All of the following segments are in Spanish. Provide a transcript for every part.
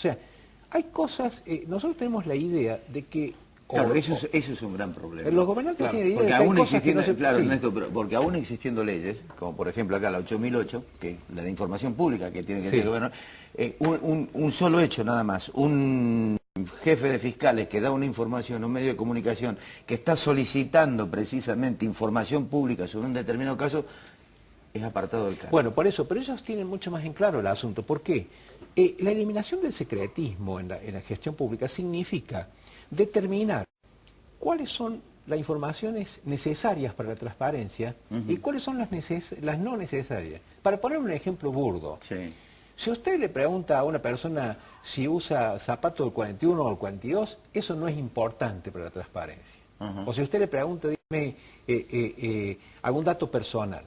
sea, hay cosas, nosotros tenemos la idea de que... Claro, eso es un gran problema. Los gobernantes tienen idea de porque que hay aún cosas que no se... claro, sí. Ernesto, porque aún existiendo leyes, como por ejemplo acá la 8008, que es la de información pública que tiene que tener el gobierno, un solo hecho nada más, un jefe de fiscales que da una información a un medio de comunicación que está solicitando precisamente información pública sobre un determinado caso, es apartado del cargo. Bueno, por eso, pero ellos tienen mucho más en claro el asunto. ¿Por qué? La eliminación del secretismo en la gestión pública significa determinar cuáles son las informaciones necesarias para la transparencia y cuáles son las no necesarias. Para poner un ejemplo burdo, si usted le pregunta a una persona si usa zapato del 41 o el 42, eso no es importante para la transparencia. O si usted le pregunta, dime algún dato personal.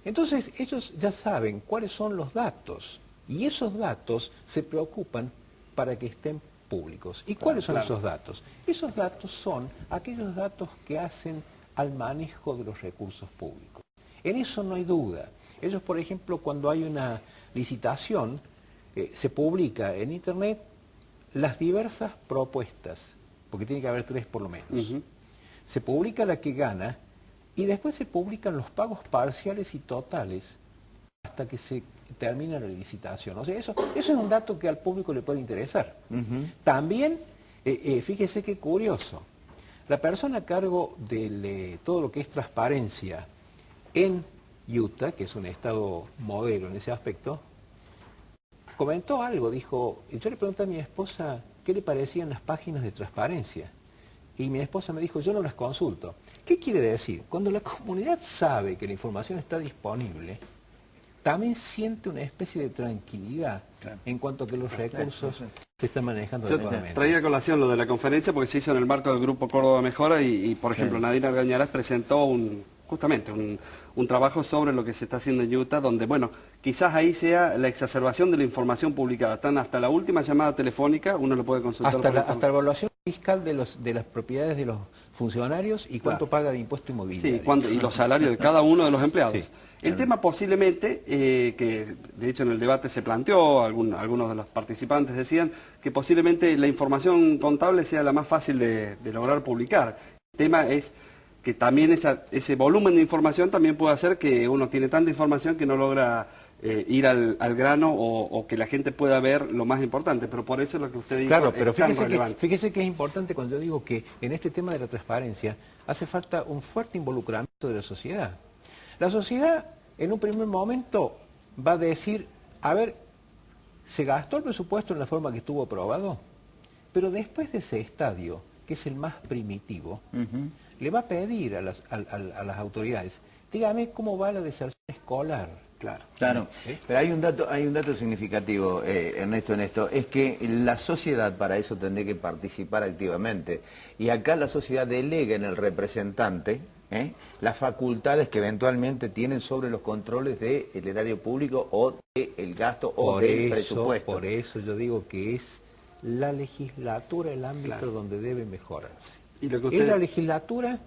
Entonces ellos ya saben cuáles son los datos y esos datos se preocupan para que estén públicos. ¿Y cuáles son esos datos? Esos datos son aquellos datos que hacen al manejo de los recursos públicos. En eso no hay duda. Ellos, por ejemplo, cuando hay una licitación, se publica en Internet las diversas propuestas, porque tiene que haber 3 por lo menos. Se publica la que gana y después se publican los pagos parciales y totales hasta que se termina la licitación. O sea, eso es un dato que al público le puede interesar. También, fíjese qué curioso, la persona a cargo de todo lo que es transparencia en Utah, que es un estado modelo en ese aspecto, comentó algo, dijo, yo le pregunté a mi esposa qué le parecían las páginas de transparencia. Y mi esposa me dijo, yo no las consulto. ¿Qué quiere decir? Cuando la comunidad sabe que la información está disponible, también siente una especie de tranquilidad en cuanto a que los recursos se están manejando adecuadamente. Traía a colación lo de la conferencia porque se hizo en el marco del Grupo Córdoba Mejora y por ejemplo, Nadine Argañarás presentó justamente un trabajo sobre lo que se está haciendo en Utah, donde, bueno, quizás ahí sea la exacerbación de la información publicada. Están hasta la última llamada telefónica, uno lo puede consultar. Hasta la evaluación fiscal de las propiedades de los funcionarios y cuánto paga de impuesto inmobiliario. Sí, y los salarios de cada uno de los empleados. El tema posiblemente, que de hecho en el debate se planteó, algunos de los participantes decían que posiblemente la información contable sea la más fácil de lograr publicar. El tema es que también ese volumen de información también puede hacer que uno tiene tanta información que no logra ir al grano o que la gente pueda ver lo más importante, pero por eso es lo que usted dijo. Claro, pero fíjese que es importante cuando yo digo que en este tema de la transparencia hace falta un fuerte involucramiento de la sociedad. La sociedad en un primer momento va a decir, a ver, se gastó el presupuesto en la forma que estuvo aprobado, pero después de ese estadio, que es el más primitivo, le va a pedir a las autoridades, dígame cómo va la deserción escolar. Claro. Pero hay un dato significativo, Ernesto, en esto, es que la sociedad para eso tendría que participar activamente. Y acá la sociedad delega en el representante las facultades que eventualmente tienen sobre los controles del erario público o del gasto o del presupuesto. Por eso yo digo que es la legislatura el ámbito donde debe mejorarse. ¿Y lo que es la legislatura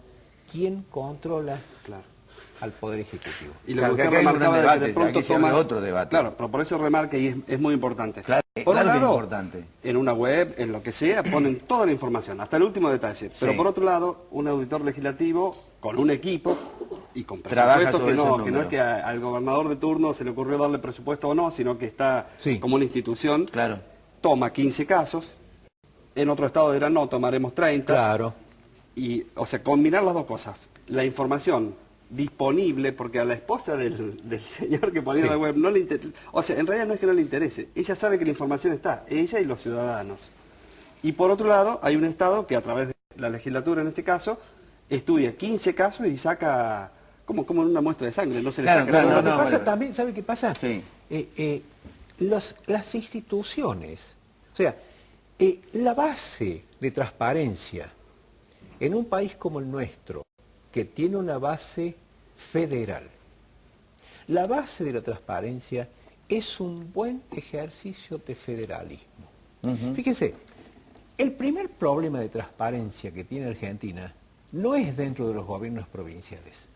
quien controla al Poder Ejecutivo. Y lo que usted remarcaba de pronto toma otro debate. Claro, pero por eso remarca y es muy importante. Por un lado, que es importante. En una web, en lo que sea, ponen toda la información, hasta el último detalle. Pero por otro lado, un auditor legislativo con un equipo y con presupuestos que no es que al gobernador de turno se le ocurrió darle presupuesto o no, sino que está como una institución, toma 15 casos, en otro estado dirán no, tomaremos 30. Y, o sea, combinar las dos cosas, la información disponible, porque a la esposa del señor que ponía la web no le interesa, o sea, en realidad no es que no le interese, ella sabe que la información está, ella y los ciudadanos. Y por otro lado, hay un Estado que a través de la legislatura en este caso, estudia 15 casos y saca, como en una muestra de sangre, no se le saca nada. Lo que pasa también, ¿sabe qué pasa? Las instituciones, o sea, la base de transparencia en un país como el nuestro, que tiene una base federal, la base de la transparencia es un buen ejercicio de federalismo. Fíjense, el primer problema de transparencia que tiene Argentina no es dentro de los gobiernos provinciales.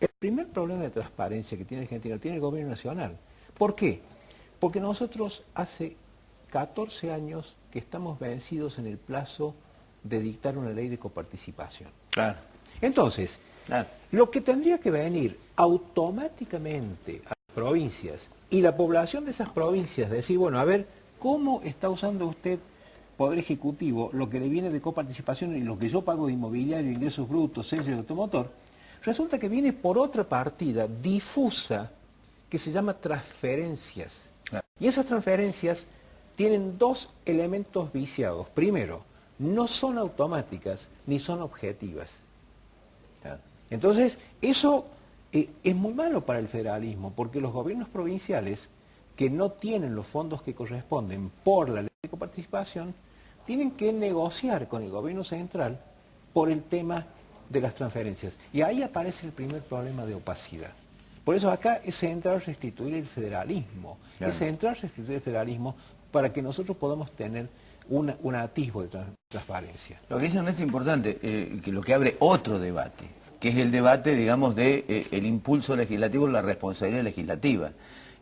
El primer problema de transparencia que tiene Argentina lo tiene el gobierno nacional. ¿Por qué? Porque nosotros hace 14 años que estamos vencidos en el plazo de dictar una ley de coparticipación. Claro. Entonces, Claro. lo que tendría que venir automáticamente a las provincias y la población de esas provincias, decir, bueno, a ver, ¿cómo está usando usted, Poder Ejecutivo, lo que le viene de coparticipación y lo que yo pago de inmobiliario, ingresos brutos, sello de automotor? Resulta que viene por otra partida difusa que se llama transferencias. Claro. Y esas transferencias tienen dos elementos viciados. Primero, no son automáticas ni son objetivas. Claro. Entonces, eso es muy malo para el federalismo, porque los gobiernos provinciales que no tienen los fondos que corresponden por la ley de coparticipación, tienen que negociar con el gobierno central por el tema de las transferencias. Y ahí aparece el primer problema de opacidad. Por eso acá es central restituir el federalismo. Claro. Es central restituir el federalismo para que nosotros podamos tener un atisbo de transparencia. Lo que dicen es importante, que lo que abre otro debate, que es el debate, digamos, de el impulso legislativo, la responsabilidad legislativa.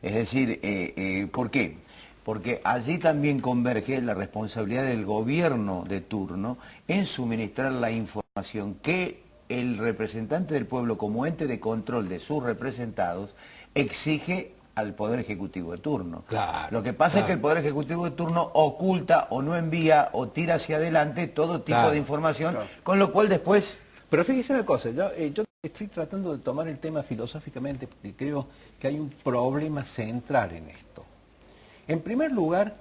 Es decir, ¿por qué? Porque allí también converge la responsabilidad del gobierno de turno en suministrar la información que el representante del pueblo como ente de control de sus representados exige al Poder Ejecutivo de turno. Claro, lo que pasa es que el Poder Ejecutivo de turno oculta o no envía o tira hacia adelante todo tipo de información, con lo cual después... Pero fíjese una cosa, yo estoy tratando de tomar el tema filosóficamente porque creo que hay un problema central en esto. En primer lugar,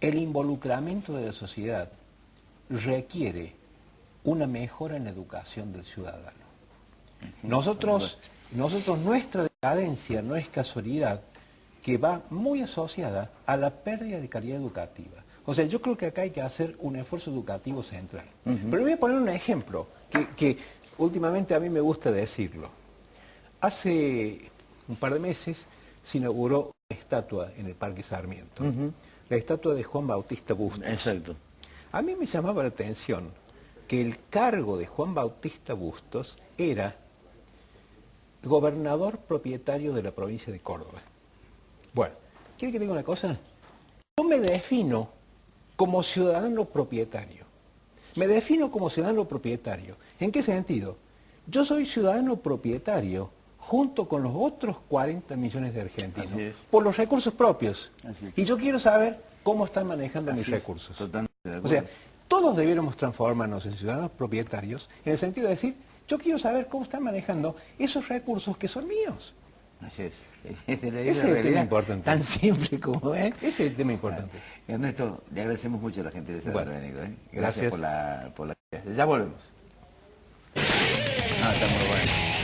el involucramiento de la sociedad requiere una mejora en la educación del ciudadano. Nosotros, nuestra decadencia no es casualidad, que va muy asociada a la pérdida de calidad educativa. O sea, yo creo que acá hay que hacer un esfuerzo educativo central. Pero voy a poner un ejemplo que últimamente a mí me gusta decirlo. Hace un par de meses se inauguró una estatua en el Parque Sarmiento. La estatua de Juan Bautista Bustos. Exacto. A mí me llamaba la atención que el cargo de Juan Bautista Bustos era gobernador propietario de la provincia de Córdoba. Bueno, ¿quiere que le diga una cosa? Yo me defino como ciudadano propietario. Me defino como ciudadano propietario. ¿En qué sentido? Yo soy ciudadano propietario junto con los otros 40 millones de argentinos por los recursos propios. Y yo quiero saber cómo están manejando mis recursos. Totalmente de acuerdo. O sea, todos debiéramos transformarnos en ciudadanos propietarios en el sentido de decir, yo quiero saber cómo están manejando esos recursos que son míos. Así es. Ese es el tema importante. Tan simple como es. Ese es el tema importante. Ernesto, le agradecemos mucho a la gente de haber venido. Gracias por la... Ya volvemos. No, está muy bueno.